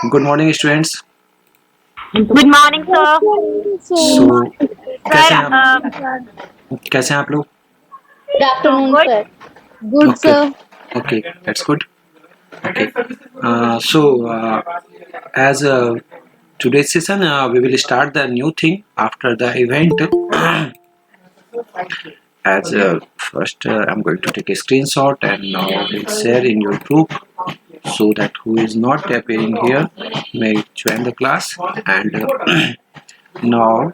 Good morning students. Good morning, sir. सो Sir, कैसे हैं आप लोग? Good so afternoon, good. sir. Good, okay sir. Okay, that's good. Okay, so as today's session we will start the new thing after the event. As first I'm going to take a screenshot and now we'll share in your group so that who is not appearing here may join the class. And now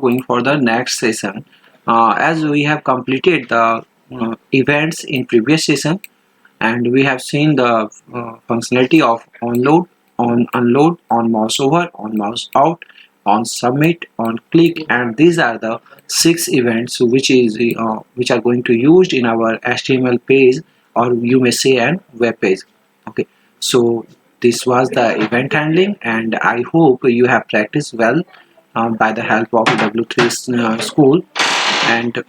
going for the next session, as we have completed the events in previous session and we have seen the functionality of onload, on unload, on mouse over, on mouse out, on submit, on click, and these are the 6 events which are going to used in our HTML page, or you may say an web page. Okay, so this was the event handling and I hope you have practiced well by the help of W3 school. And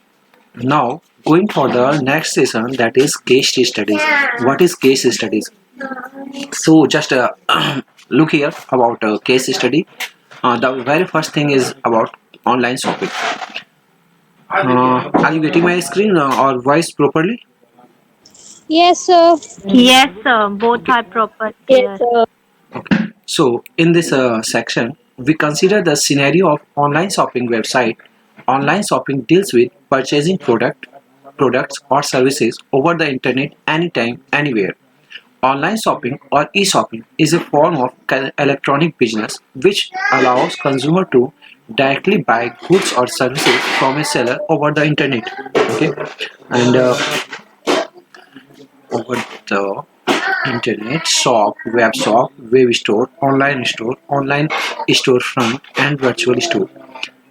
now going for the next session, that is case studies. What is case studies? So just look here about case study. The very first thing is about online shopping. Are you getting my screen or voice properly? Yes, sir. Yes, sir. Both are proper Yes, here. sir. Okay. So in this section, we consider the scenario of online shopping website. Online shopping deals with purchasing products or services over the internet anytime, anywhere. Online shopping or e-shopping is a form of electronic business which allows consumer to directly buy goods or services from a seller over the internet. Okay, and over the internet, web store, online storefront, and virtual store.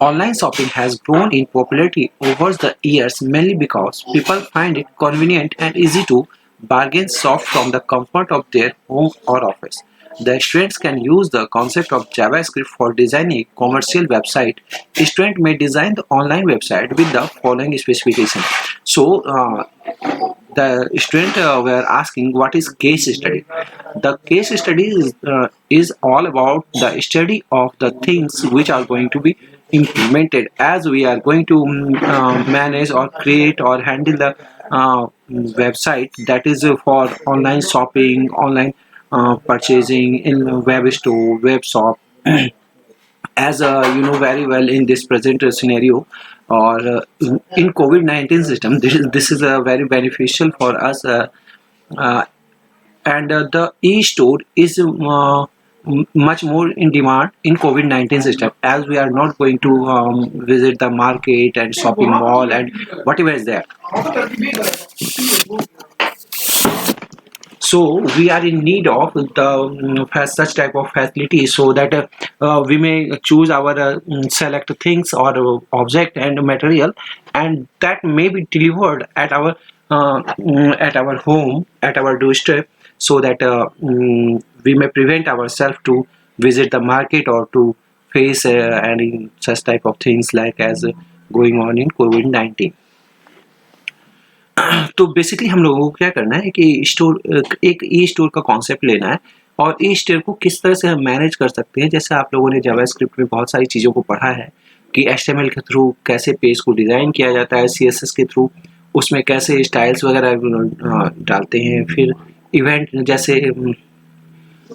Online shopping has grown in popularity over the years mainly because people find it convenient and easy to bargain shop from the comfort of their home or office. The students can use the concept of JavaScript for designing a commercial website. A student may design the online website with the following specification. So, the student were asking what is case study. The case study is all about the study of the things which are going to be implemented as we are going to manage or create or handle the website that is for online shopping, online purchasing in web store, web shop. As you know very well, in this present scenario or in COVID-19 system, this is very beneficial for us, uh, and the e-store is much more in demand in COVID-19 system, as we are not going to visit the market and shopping mall and whatever is there. So we are in need of the such type of facility so that we may choose our select things or object and material, and that may be delivered at our home, at our doorstep, so that we may prevent ourselves to visit the market or to face any such type of things like as going on in COVID-19. तो basically हम लोगों को क्या करना है कि एक e store का कॉन्सेप्ट लेना है और ई स्टोर को किस तरह से हम मैनेज कर सकते हैं। जैसे आप लोगों ने जावास्क्रिप्ट में बहुत सारी चीज़ों को पढ़ा है कि एचटीएमएल के थ्रू कैसे पेज को डिज़ाइन किया जाता है, सीएसएस के थ्रू उसमें कैसे स्टाइल्स वगैरह डालते हैं, फिर इवेंट जैसे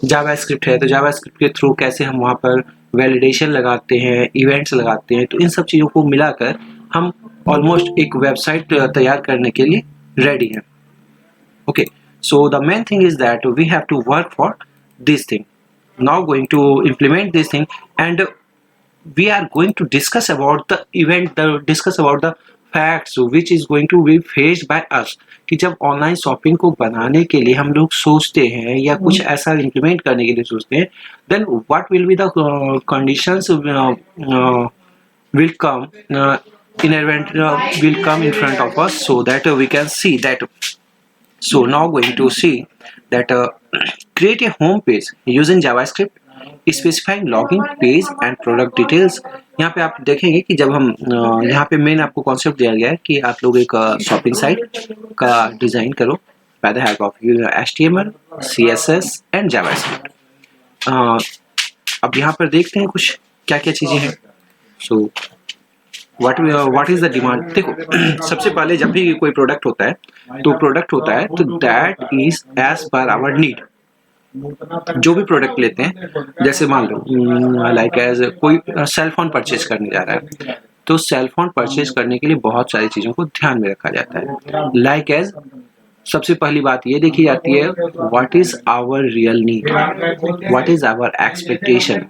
जावास्क्रिप्ट है तो जावास्क्रिप्ट के थ्रू कैसे हम वहाँ पर वैलिडेशन लगाते हैं, इवेंट्स लगाते हैं। तो इन सब चीज़ों को मिलाकर हम ऑलमोस्ट एक वेबसाइट तैयार करने के लिए रेडी हैं। Okay, so the main thing is that we have to work for this thing. Now going to implement this thing, and we are going to discuss about the event, discuss about the facts which is going to be faced by us. कि जब online shopping को बनाने के लिए हम लोग सोचते हैं या कुछ ऐसा इम्प्लीमेंट करने के लिए सोचते हैं, then what will be the conditions will come will come in front of us so that we can see that. So now going to see that create a home page using JavaScript, specifying login page and product details. यहाँ पे आप देखेंगे कि जब हम यहाँ पे main आपको कॉन्सेप्ट दिया गया है कि आप लोग एक शॉपिंग साइट का डिज़ाइन करो by the help of HTML, CSS and JavaScript. अब यहाँ पर देखते हैं कुछ क्या क्या चीज़ें हैं. So what is the demand. देखो सबसे पहले जब भी कोई प्रोडक्ट होता है तो that is as per our need. जो भी प्रोडक्ट लेते हैं, जैसे मान लो लाइक एज कोई सेल फोन परचेज करने जा रहा है, तो सेल फोन परचेज करने के लिए बहुत सारी चीज़ों को ध्यान में रखा जाता है. लाइक एज सबसे पहली बात ये देखी जाती है, what is our real need, what is our expectation,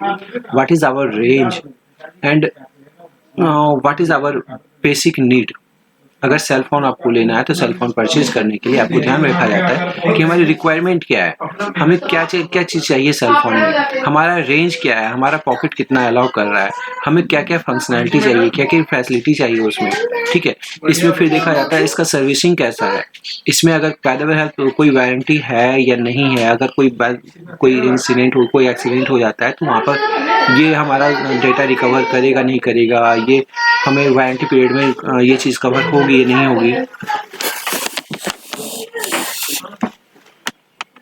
what is our range and what is our basic need. अगर सेल फोन आपको लेना है तो सेल फोन परचेज करने के लिए आपको ध्यान में रखा जाता है कि हमारी रिक्वायरमेंट क्या है, हमें क्या चीज़ चाहिए सेल फोन में, हमारा रेंज क्या है, हमारा पॉकेट कितना अलाउ कर रहा है, हमें क्या क्या फंक्शनैलिटी चाहिए, क्या क्या फैसिलिटी चाहिए उसमें. ठीक है, इसमें फिर देखा जाता है इसका सर्विसिंग कैसा है, इसमें अगर पैदेवर हेल्थ कोई वारंटी है या नहीं है, अगर कोई इंसिडेंट हो, कोई एक्सीडेंट हो जाता है तो वहाँ पर ये हमारा डेटा रिकवर करेगा नहीं करेगा, ये हमें वारंटी पीरियड में ये चीज़ कवर होगी या नहीं होगी.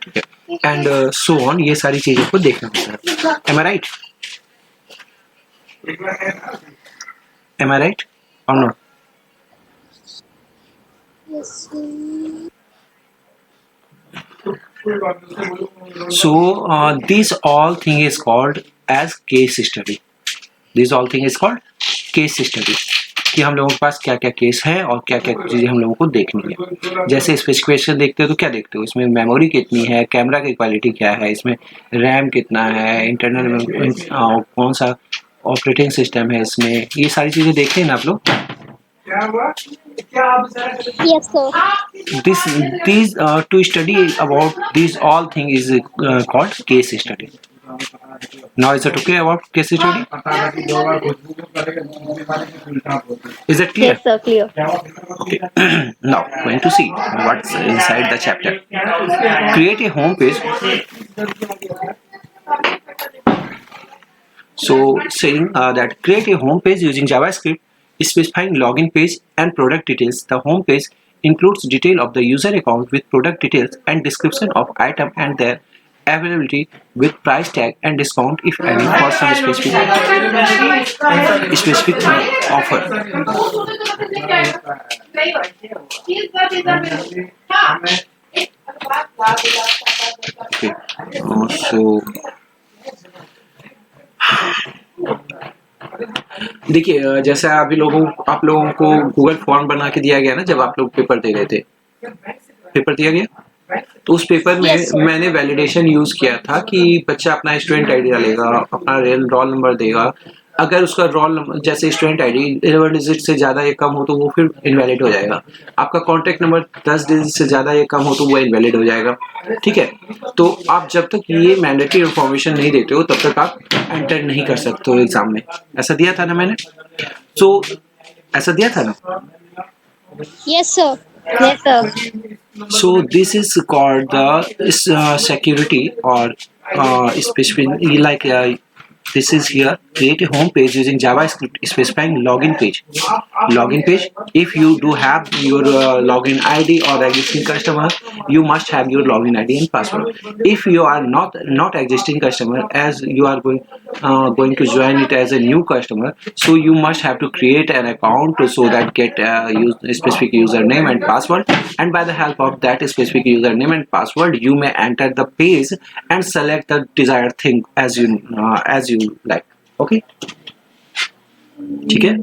ठीक है, एंड सो ऑन, ये सारी चीज़ों को देखना होता है. एम आई राइट? एम आई राइट और not? Yes, sir. So these all thing is called as case study. These all thing is called case study. कि हम लोगों के पास क्या क्या केस है और क्या क्या चीज़ें हम लोगों को देखनी है. जैसे स्पेसिफिकेशन देखते हो तो क्या देखते हो, इसमें मेमोरी कितनी है, कैमरा की क्वालिटी क्या है, इसमें रैम कितना है, इंटरनल कौन सा ऑपरेटिंग सिस्टम है, इसमें ये सारी चीज़ें देखते हैं ना आप लोग. Yes, sir. These to study about these all thing is called case study. Now is it okay about case study? Is it clear? Yes, sir. Clear. Okay. Now going to see what's inside the chapter. Create a home page. So saying that create a home page using JavaScript, specifying login page and product details. The home page includes detail of the user account with product details and description of item and their availability with price tag and discount if any for some specific offer. Okay. So देखिए जैसे आप लोगों को Google form बना के दिया गया ना, जब आप लोग पेपर दे रहे थे, पेपर दिया गया तो उस पेपर में Yes, sir. मैंने वैलिडेशन यूज किया था कि बच्चा अपना स्टूडेंट आईडी डालेगा, अपना रोल नंबर देगा. अगर उसका रोल नंबर जैसे स्टूडेंट आईडी 11 डिजिट से ज़्यादा या कम हो तो वो फिर इनवैलिड हो जाएगा. आपका कॉन्टैक्ट नंबर 10 डिजिट से ज़्यादा या कम हो तो वो इनवैलिड हो जाएगा. ठीक है, तो आप जब तक ये मैंडेटरी इन्फॉर्मेशन नहीं देते हो तब तक आप एंटर नहीं कर सकते हो एग्जाम में. ऐसा दिया था ना मैंने? तो ऐसा दिया था ना? Yes, sir. Yes, sir. So this is called the security or specific like this is here create a home page using JavaScript specifying login page. Login page, if you do have your login ID or existing customer, you must have your login ID and password. If you are not existing customer, as you are going to join it as a new customer, so you must have to create an account so that get specific username and password, and by the help of that specific username and password you may enter the page and select the desired thing as you like. Okay, ठीक है.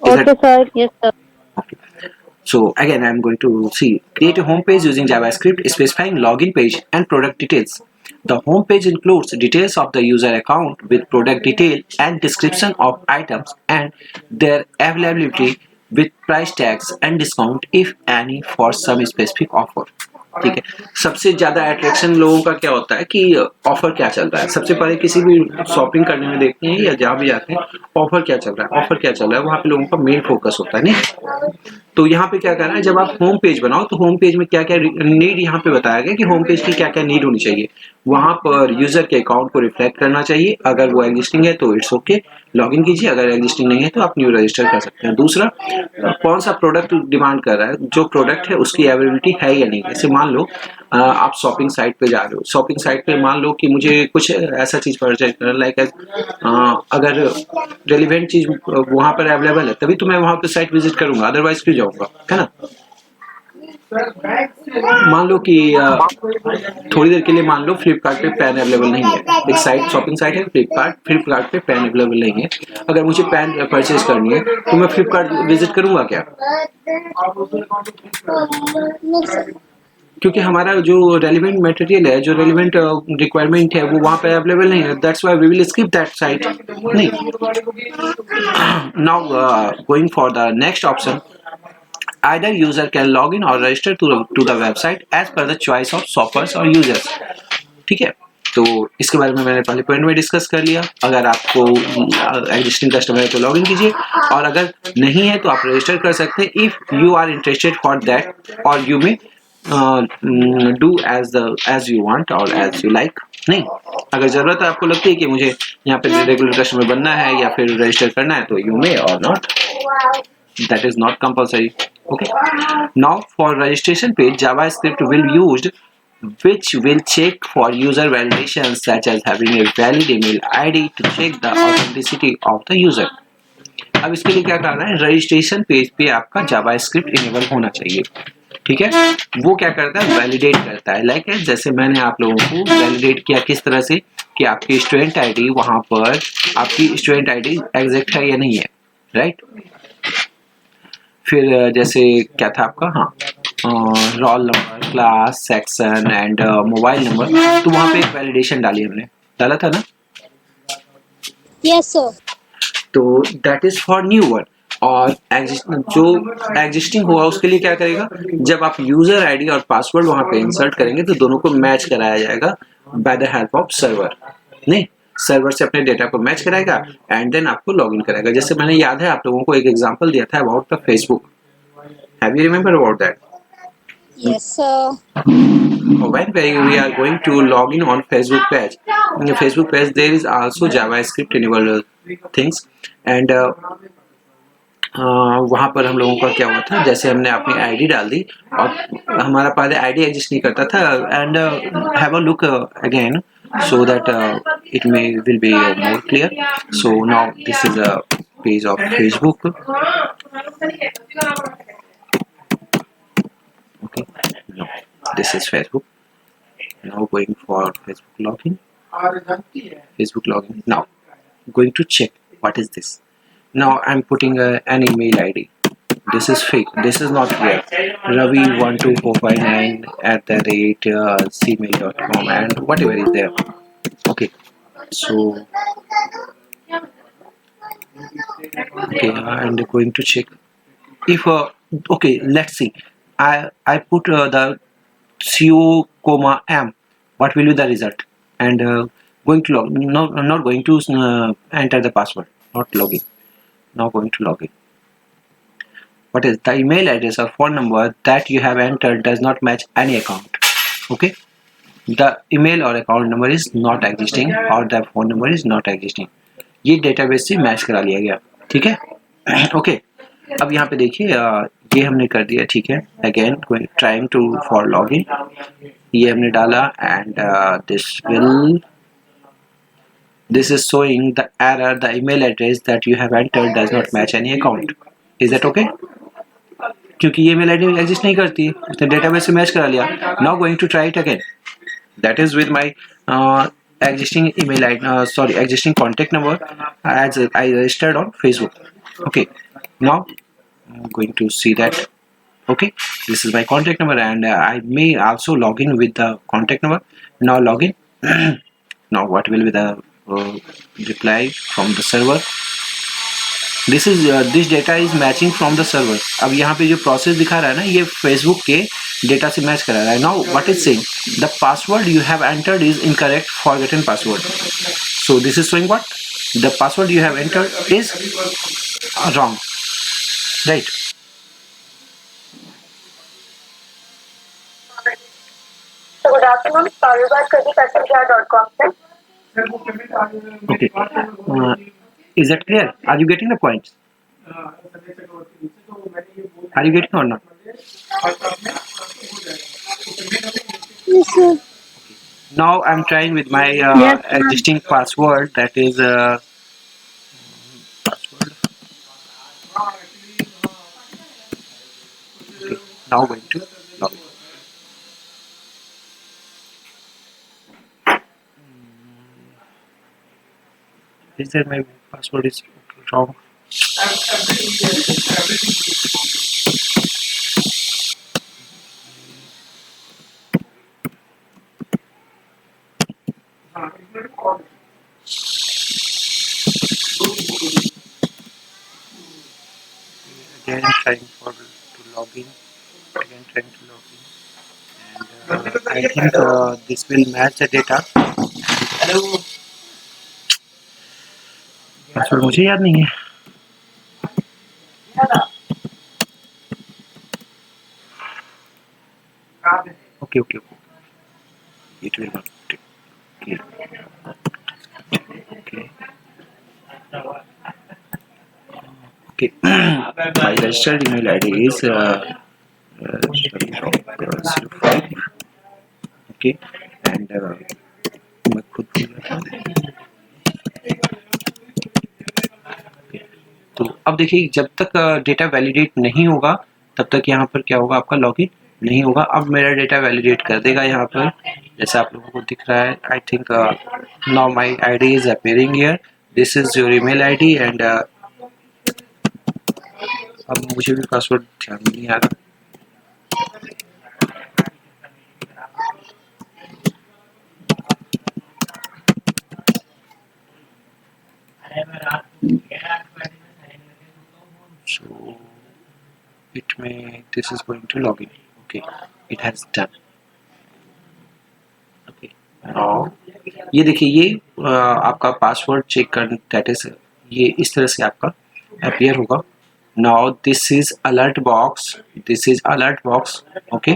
Okay, sir. Yes, sir. So again I'm going to see create a home page using JavaScript specifying login page and product details. The home page includes details of the user account with product detail and description of items and their availability with price tags and discount if any for some specific offer. ठीक है, सबसे ज़्यादा attraction लोगों का क्या होता है कि ऑफर क्या चल रहा है. सबसे पहले किसी भी शॉपिंग करने में देखते हैं या जहाँ भी जाते हैं ऑफर क्या चल रहा है, ऑफर क्या चल रहा है, वहाँ पे लोगों का मेन फोकस होता है. नहीं, तो यहाँ पे क्या करना है, जब आप होम पेज बनाओ तो होम पेज में क्या क्या नीड यहाँ पे बताया गया कि होम पेज की क्या क्या नीड होनी चाहिए। वहां पर यूजर के अकाउंट को रिफ्लेक्ट करना चाहिए, अगर वो एग्जिस्टिंग है तो इट्स ओके, लॉगिन कीजिए, अगर एग्जिस्टिंग नहीं है तो आप न्यू रजिस्टर कर सकते हैं। दूसरा, कौन सा प्रोडक्ट डिमांड कर रहा है, जो प्रोडक्ट है उसकी अवेलेबिलिटी है या नहीं। जैसे मान लो आप शॉपिंग साइट पे जा रहे हो, शॉपिंग साइट पे मान लो कि मुझे कुछ ऐसा चीज परचेज करना, लाइक अगर रेलिवेंट चीज वहां पर अवेलेबल है तभी तो मैं वहां पे साइट विजिट करूंगा, अदरवाइज क्यों जाऊंगा, है ना। मान लो कि थोड़ी देर के लिए मान लो फ्लिपकार्ट पे पेन अवेलेबल नहीं है, एक साइट शॉपिंग साइट है फ्लिपकार्ट पे पेन अवेलेबल नहीं है, अगर मुझे पेन परचेज करनी है तो मैं फ्लिपकार्ट विजिट करूंगा क्या, No, sir. क्योंकि हमारा जो रेलिवेंट मटेरियल है, जो रेलिवेंट रिक्वायरमेंट है वो वहां पे अवेलेबल नहीं है, that's why we will skip that site. नहीं, now going for the next option, either user can log in or register to the website as per the choice of shoppers or users। ठीक है, तो इसके बारे में मैंने पहले point में डिस्कस कर लिया। अगर आपको एग्जिस्टिंग कस्टमर है तो लॉग इन कीजिए, और अगर नहीं है तो आप रजिस्टर कर सकते हैं if you are interested for that, और you may do as you want और एज यू लाइक। नहीं, अगर जरूरत है, आपको लगती है कि मुझे यहाँ पे रेगुलर कस्टमर बनना है या फिर रजिस्टर करना है, तो यू मे और not, that is not compulsory। Okay, now for registration page JavaScript will be used which will check for user validation such as having a valid email ID to check the authenticity of the user। अब इसके लिए क्या करना है, registration page पे आपका JavaScript enable होना चाहिए। ठीक है, वो क्या करता है, वैलिडेट करता है। लाइक जैसे मैंने आप लोगों को वैलिडेट किया किस तरह से कि आपकी स्टूडेंट आईडी वहां पर आपकी स्टूडेंट आईडी एग्जैक्ट है या नहीं है, राइट। फिर जैसे क्या था आपका, हाँ, roll number, class, section and mobile number, तो वहाँ पे एक वैलिडेशन डाली हमने, डाला था ना। Yes, sir. तो that is for new one, और जो एग्जिस्टिंग हुआ उसके लिए क्या करेगा, जब आप यूजर आईडी और पासवर्ड वहाँ पे इंसर्ट करेंगे तो दोनों को मैच कराया जाएगा by the help of server. नहीं, सर्वर से अपने डेटा को मैच कराएगा एंड देन आपको लॉगिन कराएगा। जैसे मैंने याद है आप लोगों को एक एग्जांपल दिया था about the Facebook, have you remember about that? Yes, sir. When we are going to log in on Facebook page, in the Facebook page there is also JavaScript enabled things, and वहाँ पर हम लोगों का क्या हुआ था, जैसे हमने अपनी आईडी डाल दी और हमारा पहले आईडी एग्जिस्ट नहीं करता था, and have a look again so that it will be more clear। So now this is a page of Facebook। Okay, no, this is Facebook। Now going for Facebook login, now going to check what is this। Now I'm putting an email ID, this is fake, this is not real, ravi12459@gmail.com and whatever is there। Okay, so okay, and going to check if okay, let's see, I put the co, what will be the result, and going to log, not going to enter the password, not login, now going to login। What is the email address or phone number that you have entered does not match any account। Okay, the email or account number is not existing or the phone number is not existing, ये database से match करा लिया गया। ठीक है, okay, अब यहाँ पे देखिए ये हमने कर दिया। ठीक है, again trying to for login, ये हमने डाला and this is showing the error, the email address that you have entered does not match any account। is that okay? क्योंकि ये email ID एग्जिस्ट नहीं करती है, उसने डेटाबेस से मैच करा लिया। Now going to try it again, that is with my existing email ID, existing contact number as I registered on Facebook। Okay, now I'm going to see that, okay, this is my contact number and I may also log in with the contact number। Now login now what will be the reply from the server, this is this data is matching from the server। अब यहाँ पे जो process दिखा रहा है ना, ये Facebook के डेटा से मैच करा रहा है। Now what is saying, the password you have entered is incorrect, forgotten password. So this is showing what, the password you have entered is wrong, right. Good afternoon. Paribas Customer.com, sir. Okay. Is that clear? Are you getting the points? Are you getting or not? Yes, sir. Now I'm trying with my Yes, ma'am. existing password, that is password. Okay. Now going to log in. Is that my password is wrong? Again trying to log in. Again trying to log in. And I think this will match the data. Password मुझे याद नहीं है. Okay, okay, okay. It will not. Okay. Okay. Okay. My registered email ID is 05. Okay. And मैं खुद भूल गया था. तो अब देखिए, जब तक डेटा वैलिडेट नहीं होगा तब तक यहाँ पर क्या होगा, आपका लॉगिन नहीं होगा. अब मेरा डेटा वैलिडेट कर देगा यहाँ पर, जैसे आप लोगों को दिख रहा है. I think now my ID is appearing here. This is your email ID. And अब मुझे भी पासवर्ड ध्यान में नहीं आ रहा. So it may, this is going to log in. Okay, it has done. Okay, now ये देखिए, ये आपका पासवर्ड चेक कर, दैट इज, ये इस तरह से आपका अपीयर होगा. Now this is alert box. This is alert box. Okay,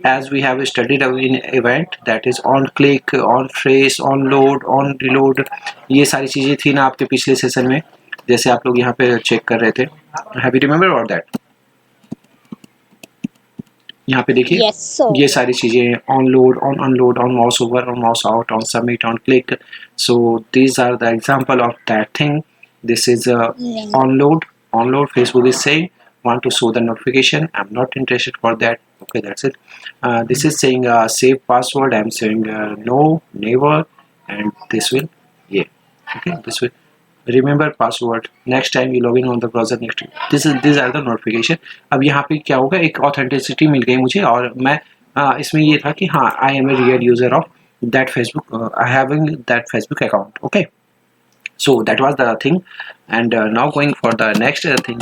as we have studied in event, that is on click, on trace, on load, on reload. ये सारी चीजें थी ना आपके पिछले सेशन में, जैसे आप लोग यहाँ पे चेक कर रहे थे. Have you remember about that? यहाँ पे देखिए, Yes, sir. ये सारी चीजें on load, on unload, on mouse over, on mouse out, on submit, on click. So these are the example of that thing. This is on load. On load, Facebook is saying want to show the notification. I'm not interested for that. Okay, that's it. This is saying save password. I'm saying no, never, and this will, yeah. Okay, this will remember password. Next time you log in on the browser, next these are the notification. अब यहाँ पे क्या होगा, एक authenticity मिल गई मुझे, और मैं इसमें ये था कि हाँ, I am a real user of that Facebook. I having that Facebook account. Okay. So that was the thing. And now going for the next thing.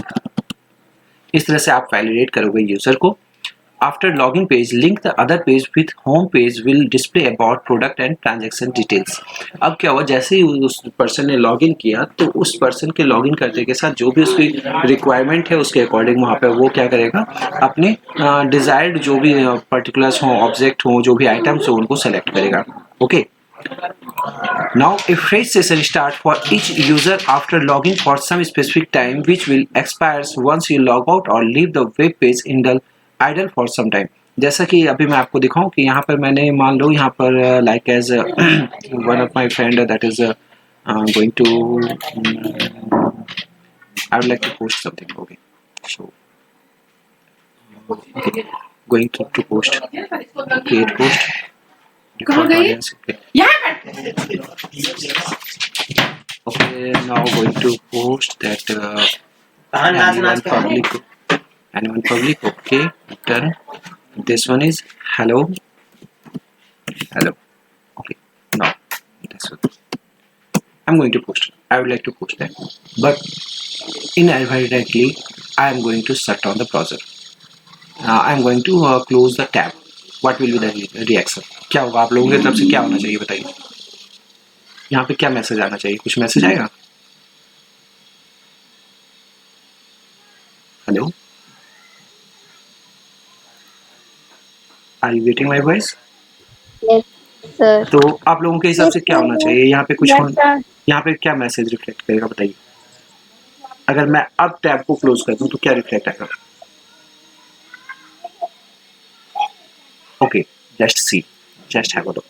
इस तरह से आप वैलिडेट करोगे यूजर को. After login page, link the other page with home page will display about product and transaction details. अब क्या हुआ, जैसे ही उस पर्सन ने लॉगिन किया तो उस पर्सन के लॉगिन करने के साथ जो भी उसकी रिक्वायरमेंट है उसके अकॉर्डिंग वहाँ पे वो क्या करेगा, अपने डिजायर्ड जो भी पर्टिकुलर्स हों, ऑब्जेक्ट हों, जो भी आइटम्स हो, उनको सेलेक्ट करेगा. Okay. Now a fresh session starts for each user after logging for some specific time, which will expires once you log out or leave the web page idle for some time. जैसा कि अभी मैं आपको दिखाऊं कि यहाँ पर मैंने, मान लो यहाँ पर like as one of my friend that is going to I would like to post something. Okay, so okay, going to post, create post, record audience. Okay. Okay, now going to post that anyone public. Okay, done. This one is hello. Okay, now this one I'm going to post. I would like to post that, but inadvertently I am going to shut down the browser. I am going to close the tab. What will be the reaction? क्या होगा, आप लोगों की तरफ से क्या होना चाहिए बताइए. यहाँ पे क्या मैसेज आना चाहिए, कुछ मैसेज आएगा. Hello, are you getting my voice? Yes, sir. तो आप लोगों के हिसाब Yes, से क्या होना sir. चाहिए यहाँ पे कुछ Yes, sir. यहाँ पे क्या मैसेज रिफ्लेक्ट करेगा बताइए? अगर मैं अब टैब को क्लोज कर दूं तो क्या रिफ्लेक्ट आएगा? Okay, just see, just have a look,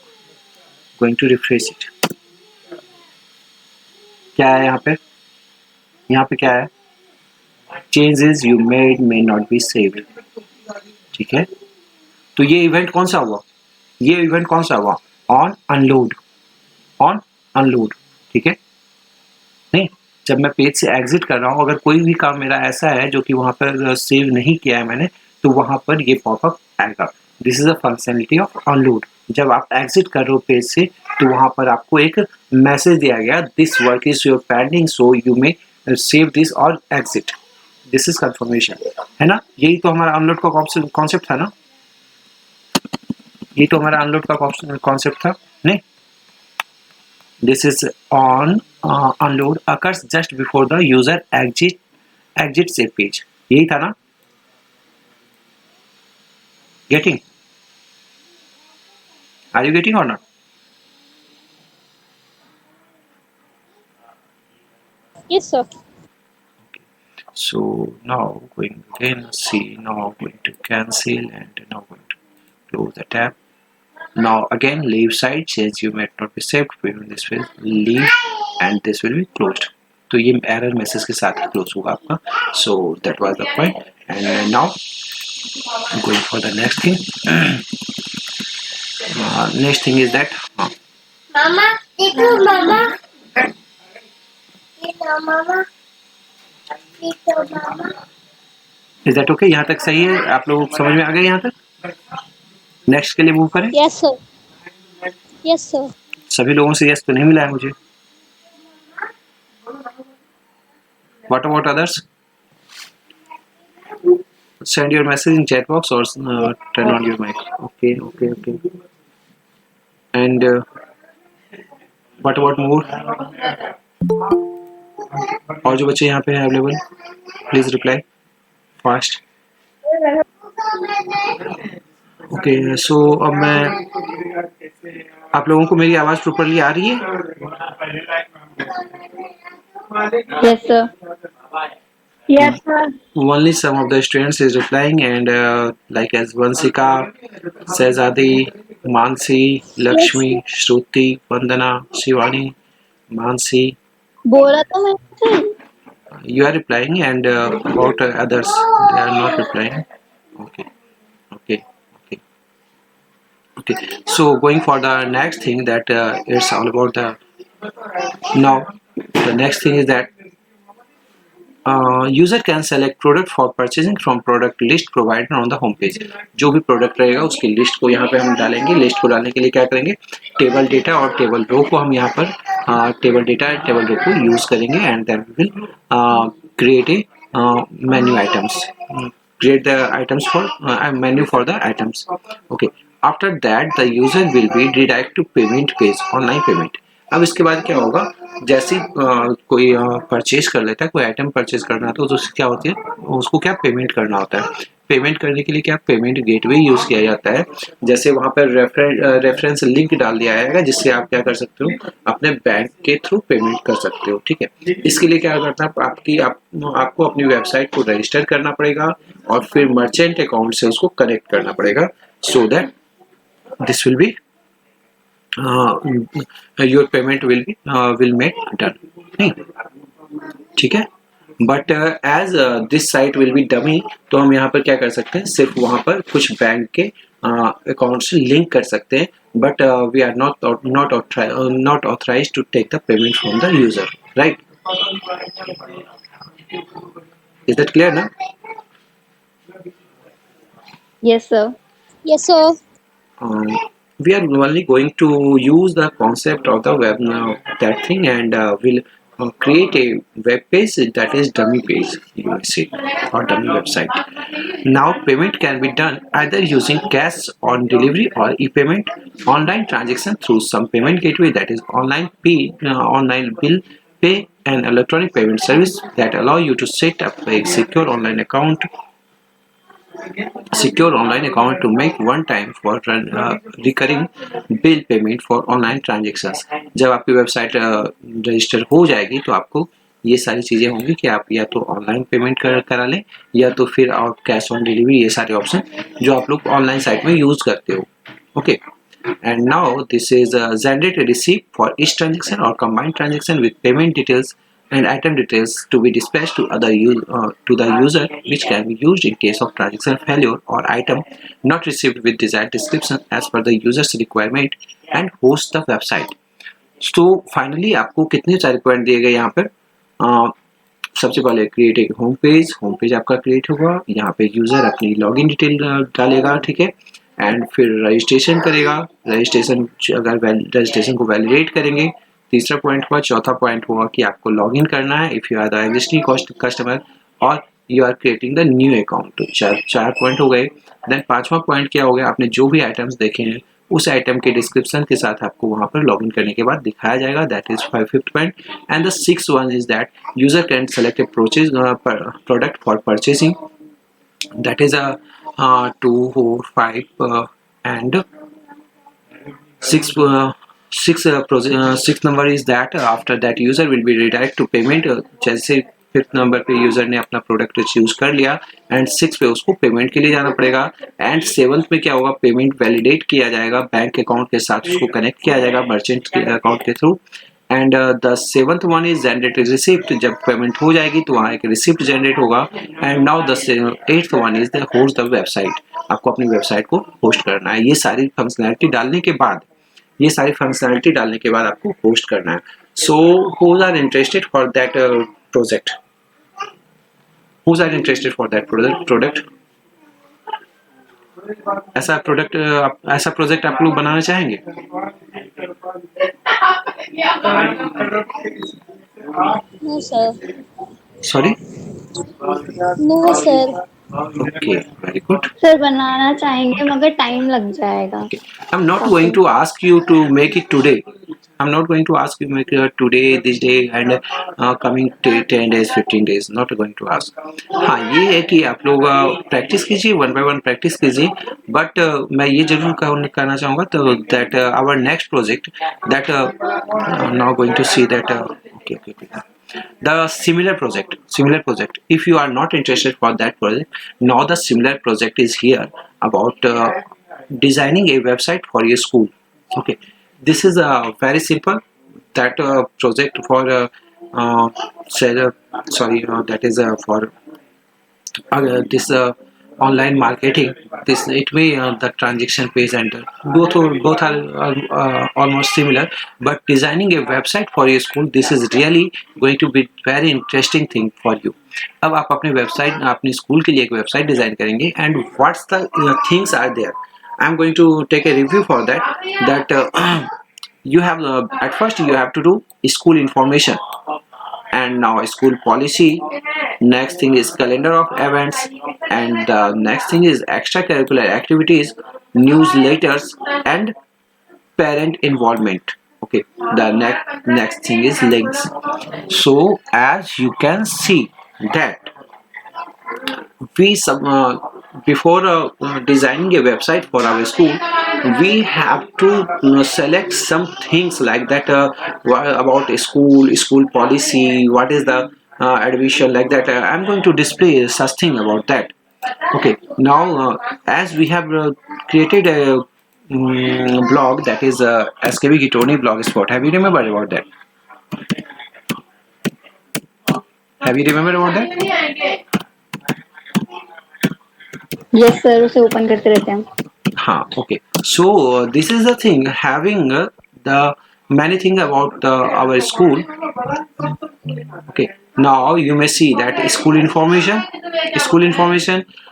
going to refresh it. क्या है यहाँ पे? यहाँ पे क्या है? Changes you made may not be saved. ठीक है, तो ये इवेंट कौन सा हुआ? ये इवेंट कौन सा हुआ? On unload, on unload. ठीक है, नहीं, जब मैं पेज से एग्जिट कर रहा हूँ, अगर कोई भी काम मेरा ऐसा है जो कि वहाँ पर सेव नहीं किया है मैंने, तो वहाँ पर ये पॉपअप आएगा। This is a functionality of unload. जब आप एग्जिट कर रहे हो पेज से, तो वहाँ पर आपको एक मैसेज दिया गया, this work is your pending so you may save this और एग्जिट। दिस इज कंफर्मेशन, है ना? यही तो हमारा अनलोड का कॉन्सेप्ट था ना? ये तो हमारा अनलोड का कॉन्सेप्ट था नहीं? This is on unload occurs just before the user exits a page. यही था ना? Getting? Are you getting or not? Yes, sir. So now going again, see, now going to cancel and now going to close the tab. Now again leave site says you might not be saved. This will leave and this will be closed. तो ये error message के साथ ही close होगा आपका. So that was the point. And now going for the next thing. Next thing is that Mama, देखो mama. देखो mama. देखो mama. is that okay? यहाँ तक सही है? आप लोग समझ में आ गए यहाँ तक? नेक्स्ट के लिए मूव करें? Yes, sir. Yes, sir. सभी लोगों से यस तो नहीं मिला है मुझे. What about others? Send your message in chat box or turn on your mic. Okay, okay, okay. And what about more? और जो बच्चे यहाँ पे हैं available, please reply fast. Okay, so अब मैं, आप लोगों को मेरी आवाज प्रॉपर्ली आ रही है? Yes, sir. Yes, sir. Only some of the students is replying and like as Vansika, Sehzadi, Mansi, Lakshmi, Shruti, Vandana, Shivani, Mansi, बोला तो मैंने. you are replying and about others they are not replying. Okay, okay, okay, okay. So going for the next thing that it's all about the, now the next thing is that user can select product for purchasing from product list provided on the home page. जो भी product रहेगा उसकी list को यहाँ पे हम डालेंगे. List को डालने के लिए क्या करेंगे? टेबल डेटा और टेबल रो को हम यहाँ पर table data and table row को यूज करेंगे and then we will create a menu items, create the items for menu for the items. Okay, after that the user will be redirect to payment page, online payment. अब इसके बाद क्या होगा? जैसे कोई purchase कर लेता है, कोई आइटम परचेज करना है तो उसकी क्या होती है, उसको क्या पेमेंट करना होता है. पेमेंट करने के लिए क्या पेमेंट गेटवे यूज किया जाता है. जैसे वहां पर रेफरेंस लिंक डाल दिया जाएगा जिससे आप क्या कर सकते हो, अपने बैंक के थ्रू पेमेंट कर सकते हो. ठीक है, इसके लिए क्या करना है, आपको अपनी वेबसाइट को रजिस्टर करना पड़ेगा और फिर मर्चेंट अकाउंट से उसको कनेक्ट करना पड़ेगा so that this will be your payment will make done. नहीं, ठीक है. But as this site will be dummy, तो हम यहाँ पर क्या कर सकते हैं, सिर्फ वहाँ पर कुछ बैंक के अकाउंट से लिंक कर सकते हैं. But we are not authorise to take the payment from the user. Right? Is that clear ना? Yes, sir. Yes, sir. We are only going to use the concept of the web now, that thing, and we'll create a web page that is dummy page, you will see, or dummy website. Now payment can be done either using cash on delivery or e-payment, online transaction through some payment gateway, that is online bill pay, and electronic payment service that allow you to set up a secure online account secure online account to make one time for recurring bill payment for online transactions. जब आपकी website register हो जाएगी तो आपको ये सारी चीज़ें होंगी कि आप या तो ऑनलाइन पेमेंट करा लें या तो फिर आप कैश ऑन डिलीवरी, ये सारे ऑप्शन जो आप लोग ऑनलाइन साइट में यूज़ करते हो. Okay. And now this is generate a receipt for each transaction or combined transaction with payment details and item details to be dispatched to to the user, which can be used in case of transaction failure or item not received with desired description as per the user's requirement, and host the website. So finally आपको कितने सारे point दिए गए यहाँ पर. सबसे पहले create एक होम पेज आपका क्रिएट होगा. यहाँ पे यूज़र अपनी लॉगिन डिटेल डालेगा, ठीक है, एंड फिर रजिस्ट्रेशन करेगा. रजिस्ट्रेशन को वैलिडेट करेंगे. तीसरा पॉइंट हुआ. चौथा पॉइंट हुआ कि आपको लॉगिन करना है if you are the existing customer और you are creating the new account. तो चार पॉइंट हो गए. देन पांचवा पॉइंट क्या हो गया, आपने जो भी आइटम्स देखे हैं उस आइटम के डिस्क्रिप्शन के साथ आपको वहां पर लॉगिन करने के बाद दिखाया जाएगा. That is fifth point. And the six one is that user can select A product for purchasing. That is a 2, 4, 5 and 6. Sixth number is that after that user will be redirect to payment. जैसे fifth number पे user ने अपना product choose कर लिया and six पे उसको payment के लिए जाना पड़ेगा. एंड सेवंथ में क्या होगा, पेमेंट वैलिडेट किया जाएगा, बैंक अकाउंट के साथ उसको कनेक्ट किया जाएगा मर्चेंट के अकाउंट के through. And the seventh one is generate receipt. जब पेमेंट हो जाएगी तो वहाँ एक रिसिप्ट जनरेट होगा. And now the eighth one is the host the website. आपको अपनी वेबसाइट को होस्ट करना है. ये सारी फंक्शनैलिटी डालने के बाद आपको होस्ट करना है. So whose are interested for that project? Whose are interested for that product? ऐसा प्रोजेक्ट आप लोग बनाना चाहेंगे? No, sir. Sorry? No, sir. Okay, very good. Sir बनाना चाहेंगे मगर टाइम लग जाएगा. Okay. I'm not going to ask you to make it today. I'm not going to ask you to make it today, this day, and coming 10 days, 15 days. Not going to ask. हाँ, ये है कि आप लोग practice कीजिए, one by one practice कीजिए. But मैं ये जरूर कहना चाहूँगा तो that our next project that now going to see that okay. The similar project, if you are not interested for that project, now the similar project is here about designing a website for your school. Okay, this is very simple. That project for that is for this online marketing. This it may the transaction page and both are almost similar, but designing a website for your school, this is really going to be very interesting thing for you. अब आप अपने website अपनी school के लिए एक website design करेंगे and what's the things are there. I am going to take a review for that you have at first you have to do school information and now school policy. Next thing is calendar of events, and the next thing is extracurricular activities, newsletters, and parent involvement. Okay, the next thing is links. So as you can see that we before designing a website for our school, we have to select some things like that about a school policy, what is the admission, like that. I'm going to display such thing about that. Okay, now as we have created a blog, that is SKB Gitoni blogspot. Have you remembered about that? Yes sir, उसे open करते रहते हैं. हाँ, okay. So this is the thing, having the many thing about our school. Okay, now you may see that school information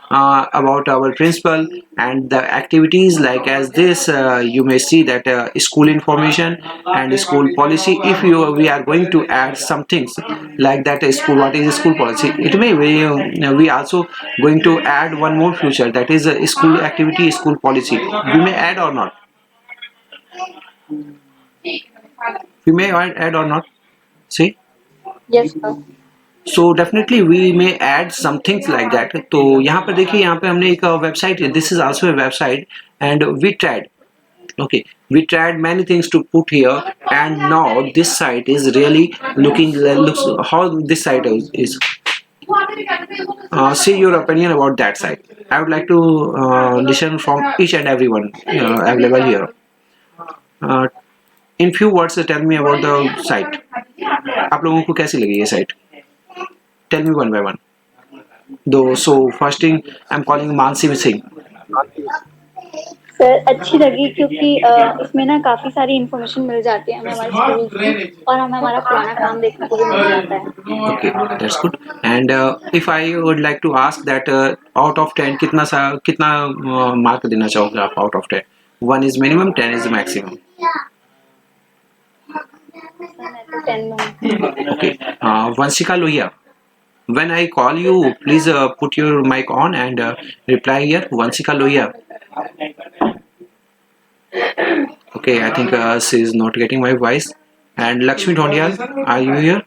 about our principal and the activities like as this. You may see that school information and school policy. If we are going to add some things like that, school, what is school policy, it may we also going to add one more feature, that is school activity, school policy. We may add or not? We may add or not? See? Yes sir. So definitely we may add some things like that. तो यहाँ पर देखिए, यहाँ पे हमने एक website, this is also a website, and we tried. Okay, we tried many things to put here, and now this site is really looks how this site is. See your opinion about that site. I would like to listen from each and everyone available here. Uh, in few words, tell me about the site. आप लोगों को कैसी लगी ये site? Tell me one by one. Though, so first thing, I'm calling Mansi Singh. Sir अच्छी लगी क्योंकि इसमें ना काफी सारी इन्फॉर्मेशन मिल जाती है हमें हमारे स्कूल की, और हमें हमारा पुराना काम देखने को भी मिल जाता है। Okay, that's good. And if I would like to ask that out of 10 कितना मार्क देना चाहोगे आप out of 10? 1 is minimum, 10 is maximum. Sir मैं तो 10 में हूँ। Okay. Vanshika Lohia, when I call you, please put your mic on and reply here. Vanshika Lohia. Okay, I think she is not getting my voice. And Lakshmi Dhondiyal, are you here?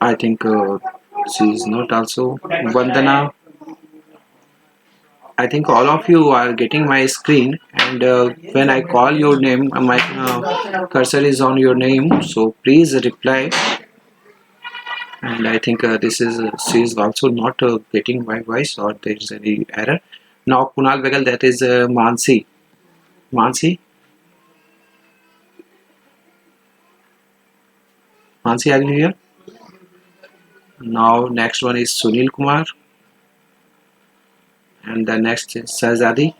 I think she is not also. Vandana, I think all of you are getting my screen, and when I call your name, my cursor is on your name, so please reply. And I think she is also not getting my voice, or there is any error. Now Kunal Begal, that is Mansi. Mansi, Mansi, are you here? Now next one is Sunil Kumar, and the next is Shahzadi.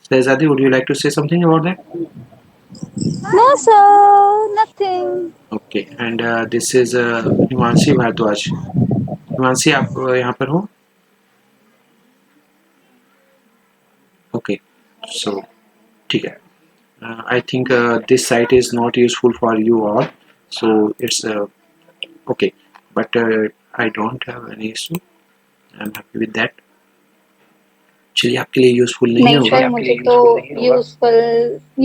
Shahzadi, would you like to say something about that? No, sir. Nothing. Okay, and this is Himanshi Bhardwaj. Himanshi, आप यहाँ पर हो? Okay, so ठीक है. I think this site is not useful for you all, so it's okay, but I don't have any issue. I'm happy with that. चलिए, आपके लिए useful नहीं नहीं होगा. सर मुझे तो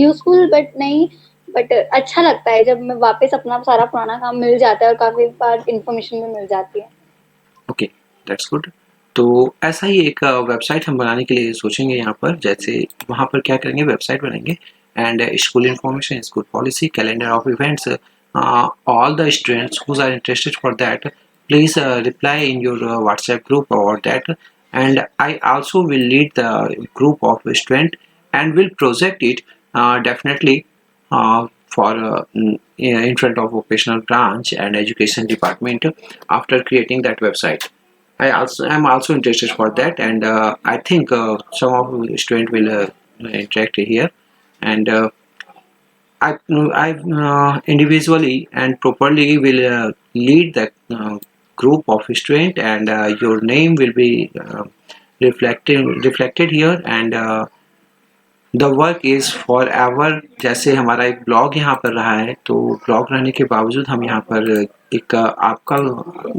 यूजफुल बट अच्छा लगता है जब मैं वापस अपना सारा पुराना काम मिल जाता है और काफी बार इन्फॉर्मेशन भी मिल जाती है। Okay, that's good. तो ऐसा ही एक वेबसाइट हम बनाने के लिए सोचेंगे यहाँ पर. जैसे वहाँ पर क्या करेंगे, वेबसाइट बनाएंगे, and school information, school policy, calendar of events, all the students who are interested for that, please reply in your WhatsApp group about that, and I also will lead the group of student and will project it definitely for in front of vocational branch and education department after creating that website. I am also interested for that, and I think some of the student will interact here, and I individually and properly will lead the group of student, and your name will be reflected here, and the work is for ever. जैसे हमारा एक blog यहाँ पर रहा है, तो blog रहने के बावजूद हम यहाँ पर एक आपका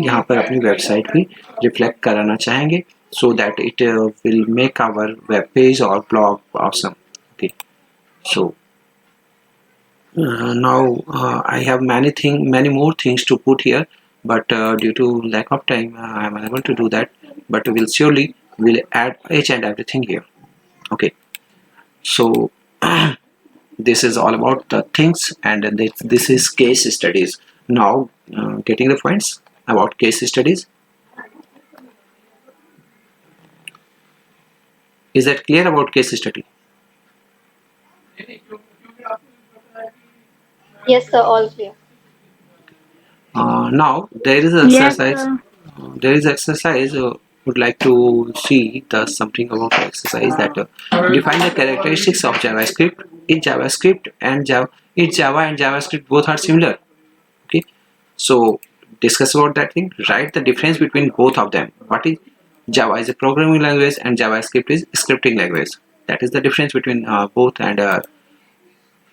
यहाँ पर अपनी वेबसाइट भी रिफ्लेक्ट कराना चाहेंगे, so that it will make our web page और blog awesome. Okay, so now I have many more things to put here, but due to lack of time I am unable to do that, but will add each and everything here. Okay, so this is all about the things, and this is case studies. Now getting the points about case studies. Is that clear about case study? Yes sir, all clear. Now there is an exercise. There is exercise. Would like to see the something about the exercise that define the characteristics of JavaScript. In JavaScript and Java and JavaScript both are similar. Okay, so discuss about that thing. Write the difference between both of them. What is Java is a programming language and JavaScript is a scripting language. That is the difference between both, and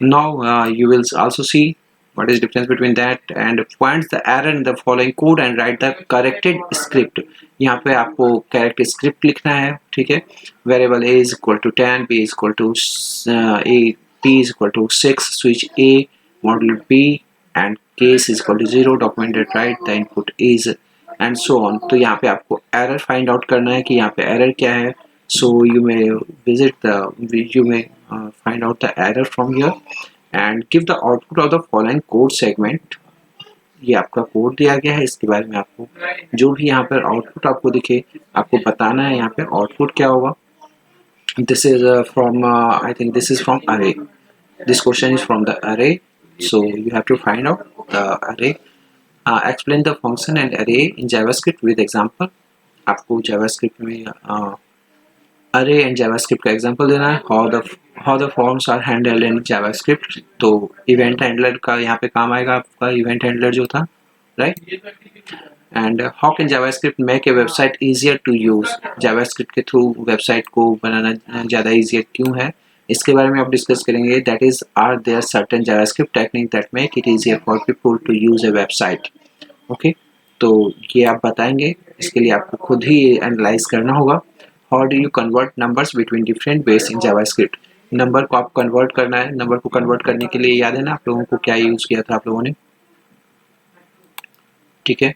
now you will also see what is difference between that, and points the error in the following code and write the corrected script. यहाँ पे आपको correct script लिखना है, ठीक है. Variable a is equal to 10, b is equal to a, p is equal to 6, switch a, module b, and case is equal to 0, documented right, the input is and so on. तो यहाँ पे आपको error find out करना है कि यहाँ पे error क्या है. So you may find out the error from here and give the output of the following code segment. ये आपका कोड दिया गया है, इसके बारे में आपको जो भी यहाँ पर आउटपुट आपको दिखे आपको बताना है यहाँ पे आउटपुट क्या होगा. This is from I think this is from array. This question is from the array, so you have to find out the array. Explain the function and array in JavaScript with example. आपको JavaScript में array and JavaScript का example देना है. How the forms are handled in JavaScript. तो event handler का यहाँ पे काम आएगा आपका event handler जो था, right? And how can JavaScript make a website easier to use. JavaScript के थ्रू वेबसाइट को बनाना ज़्यादा easier क्यों है, इसके बारे में आप डिस्कस करेंगे. That is, are there certain JavaScript techniques that make it easier for people to use a website. Okay, तो ये आप बताएंगे. इसके लिए आपको खुद ही एनालाइज करना होगा. How do you convert numbers between different ways in JavaScript. Number को आप कन्वर्ट करना है. नंबर को कन्वर्ट करने के लिए याद है ना आप लोगों को क्या यूज़ किया था आप लोगों ने, ठीक है.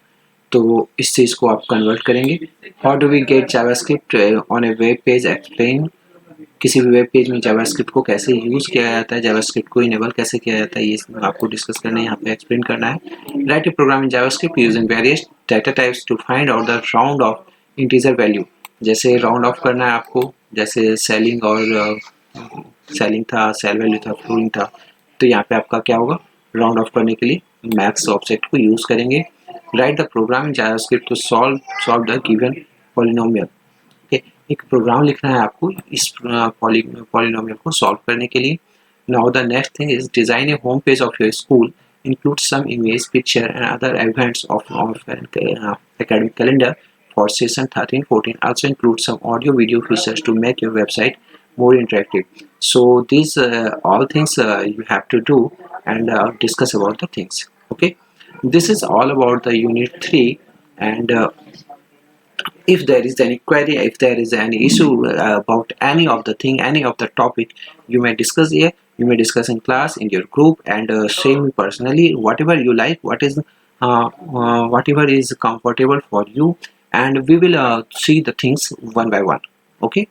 तो इस चीज़ को आप कन्वर्ट करेंगे. How do we get JavaScript on a web page. Explain. किसी भी वेब पेज में जावास्क्रिप्ट को कैसे यूज़ किया जाता है, जावास्क्रिप्ट को इनेबल कैसे किया जाता है, ये आपको डिस्कस करना है, यहाँ पे एक्सप्लेन करना है. Write a program in JavaScript using various data types to find out the round off integer value. जैसे राउंड ऑफ करना है आपको, जैसे सेलिंग और सेलिंग था, सेल वैल्यू था, फ्लोरिंग था, तो यहाँ पे आपका क्या होगा, राउंड ऑफ करने के लिए मैक्स ऑब्जेक्ट को यूज़ करेंगे. Write the program in JavaScript to solve the given polynomial. एक प्रोग्राम लिखना है आपको इस पॉलिनोमियल को सॉल्व करने के लिए. Now the next thing is design a home page of your school, include some image, picture and other events of academic calendar for session 13-14. Also include some audio video features to make your website more interactive. So these all things you have to do and discuss about the things. Okay, this is all about the unit 3. And if there is any query, if there is any issue about any of the thing, any of the topic, you may discuss here, you may discuss in class, in your group, and say me personally, whatever you like, whatever is comfortable for you, and we will see the things one by one. Okay,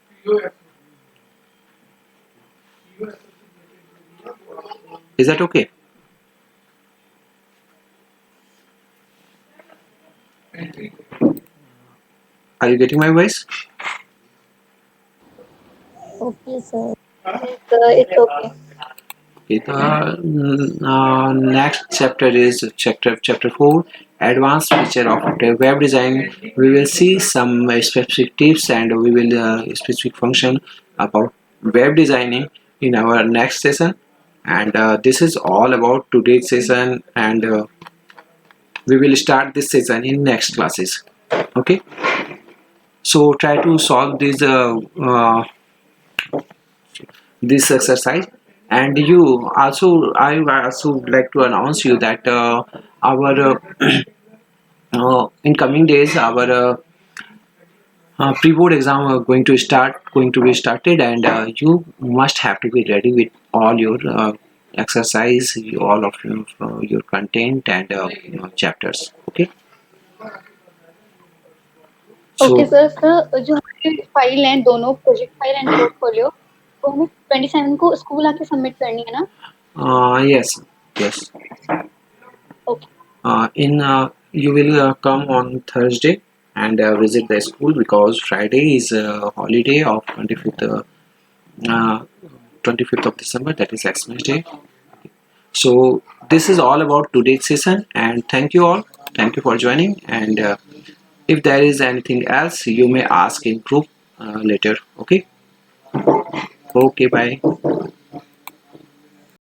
is that okay? Are you getting my voice? Okay, sir. It's okay. Okay, the next chapter is chapter 4, advanced feature of web design. We will see some specific tips and we will specific function about web designing in our next session. And this is all about today's session, and we will start this session in next classes. Okay, so try to solve this this exercise. And you also, I also like to announce you that our in coming days our pre-board exam are going to be started, and you must have to be ready with all your exercise, all of your content and chapters. Okay. Okay sir. जो हमारी file है, दोनों project file and portfolio, वो हमें 27 को school आके submit करनी है ना? Yes. Okay. You will come on Thursday and visit the school, because Friday is a holiday of 25th of December, that is Xmas Day. So this is all about today's session, and thank you all. Thank you for joining, and if there is anything else you may ask in group later. Okay, bye.